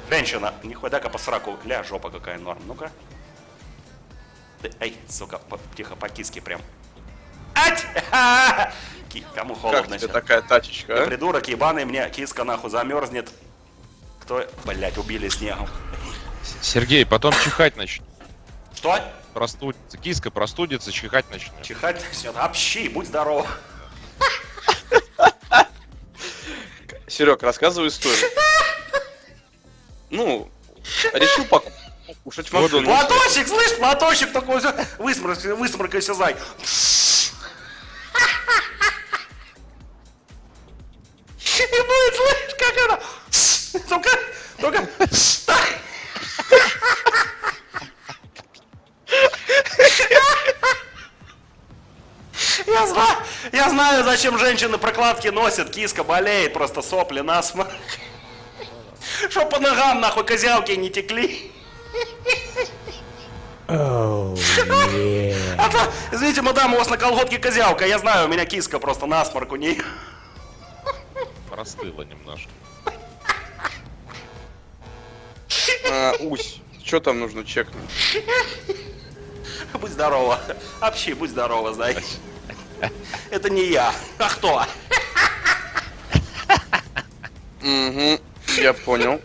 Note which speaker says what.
Speaker 1: Женщина, нихуя, дай-ка по сраку. Ля, жопа какая норм. Ну-ка. Эй, сука, тихо, по киске прям. Ать! Кому холодно
Speaker 2: Как тебе
Speaker 1: сейчас?
Speaker 2: такая тачечка,
Speaker 1: Ты
Speaker 2: а?
Speaker 1: придурок ебаный, мне киска нахуй замерзнет. Кто? Блять, убили снегом.
Speaker 3: Сергей, потом чихать начнет.
Speaker 1: Что?
Speaker 3: Простудится. Киска простудится, чихать начнет.
Speaker 1: Чихать начнет. Общи, будь здоров.
Speaker 2: Серег, рассказывай историю. Ну, решил покушать в Макдональдсе.
Speaker 1: Платочек, слышь, платочек такой, высморкайся, зай. И будет, слышь, как она. Только. Я знаю, зачем женщины прокладки носят. Киска болеет, просто сопли, насморк. Чтоб по ногам, нахуй, козявки не текли. А то, извините, мадам, у вас на колготке козявка. Я знаю, у меня киска, просто насморк у ней.
Speaker 3: Простыла немножко.
Speaker 2: Усь, что там нужно чекнуть?
Speaker 1: Будь здорова. Общи, будь здорова, зай. Это не я. А кто?
Speaker 2: Угу, я понял.